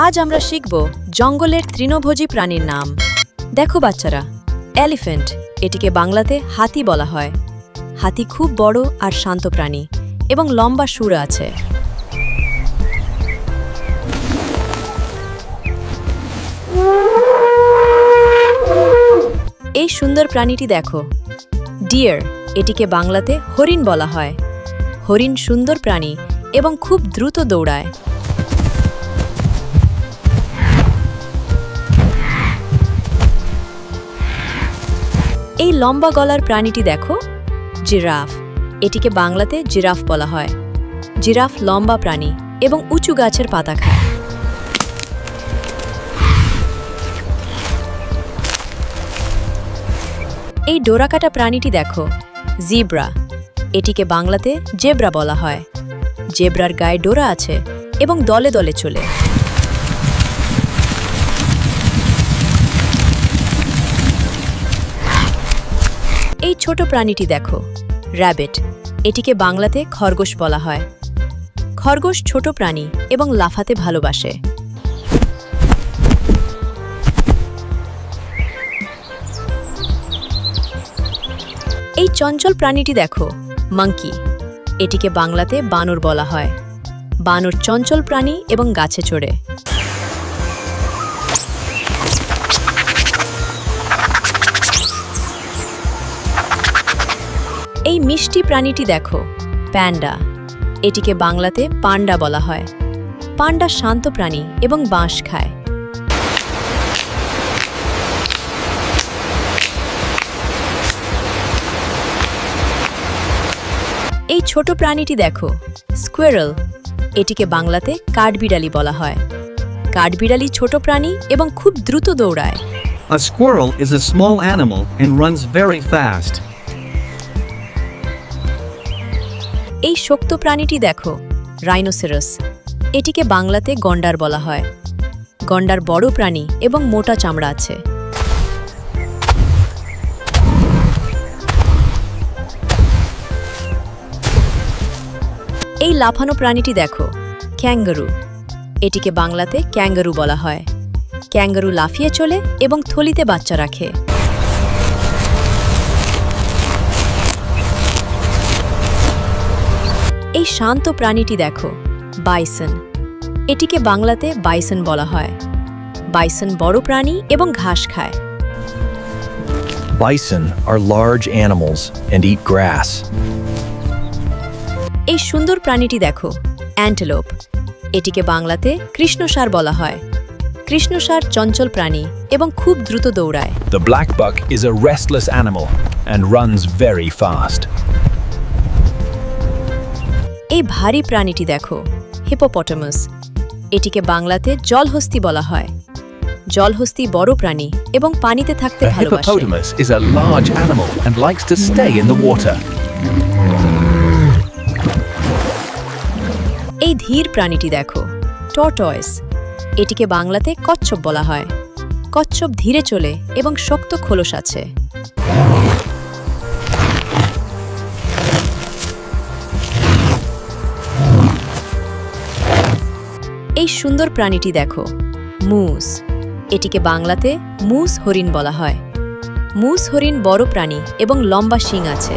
আজ আমরা শিখব জঙ্গলের তৃণভোজী প্রাণীর নাম। দেখো বাচ্চারা, এলিফ্যান্ট, এটিকে বাংলাতে হাতি বলা হয়। হাতি খুব বড় আর শান্ত প্রাণী এবং লম্বা সুর আছে। এই সুন্দর প্রাণীটি দেখো, ডিয়ার, এটিকে বাংলাতে হরিণ বলা হয়। হরিণ সুন্দর প্রাণী এবং খুব দ্রুত দৌড়ায়। এই লম্বা গলার প্রাণীটি দেখো, জিরাফ, এটিকে বাংলাতে জিরাফ বলা হয়। জিরাফ লম্বা প্রাণী এবং উঁচু গাছের পাতা খায়। এই ডোরাকাটা প্রাণীটি দেখো, জিব্রা, এটিকে বাংলাতে জেব্রা বলা হয়। জেব্রার গায়ে ডোরা আছে এবং দলে দলে চলে। এই ছোট প্রাণীটি দেখো, র্যাবিট, এটিকে বাংলাতে খরগোশ বলা হয়। খরগোশ ছোট প্রাণী এবং লাফাতে ভালোবাসে। এই চঞ্চল প্রাণীটি দেখো, মাঙ্কি, এটিকে বাংলাতে বানর বলা হয়। বানর চঞ্চল প্রাণী এবং গাছে চড়ে। এই মিষ্টি প্রাণীটি দেখো, প্যান্ডা, এটিকে বাংলাতে পান্ডা বলা হয়। পান্ডা শান্ত প্রাণী এবং বাঁশ খায়। এই ছোট প্রাণীটি দেখো, স্কোয়ারেল, এটিকে বাংলাতে কাঠবিড়ালি বলা হয়। কাঠবিড়ালি ছোট প্রাণী এবং খুব দ্রুত দৌড়ায়। A squirrel is a small animal and runs very fast. এই শক্ত প্রাণীটি দেখো, রাইনোসেরাস, এটিকে বাংলাতে গন্ডার বলা হয়। গন্ডার বড় প্রাণী এবং মোটা চামড়া আছে। এই লাফানো প্রাণীটি দেখো, ক্যাঙ্গারু, এটিকে বাংলাতে ক্যাঙ্গারু বলা হয়। ক্যাঙ্গারু লাফিয়ে চলে এবং থলিতে বাচ্চা রাখে। এই শান্ত প্রাণীটি দেখো, বাইসন, এটিকে বাংলাতে বাইসন বলা হয়। বাইসন বড় প্রাণী এবং ঘাস খায়। Bison are large animals and eat grass. এই সুন্দর প্রাণীটি দেখো, অ্যান্টেলোপ, এটিকে বাংলাতে কৃষ্ণসার বলা হয়। কৃষ্ণসার চঞ্চল প্রাণী এবং খুব দ্রুত দৌড়ায়। The black buck is a restless animal and runs very fast. এই ভারী প্রাণীটি দেখো, হিপোপটামাস, এটিকে বাংলাতে জলহস্তি বলা হয়। জলহস্তি বড় প্রাণী এবং পানিতে থাকতে A ভালোবাসে। hippopotamus is a large animal and likes to stay in the water. এই ধীর প্রাণীটি দেখো, টর্টয়েস, এটিকে বাংলাতে কচ্ছপ বলা হয়। কচ্ছপ ধীরে চলে এবং শক্ত খোলস আছে। এই সুন্দর প্রাণীটি দেখো, মুস, এটিকে বাংলাতে মুস হরিণ বলা হয়। মুস হরিণ বড় প্রাণী এবং লম্বা শিং আছে।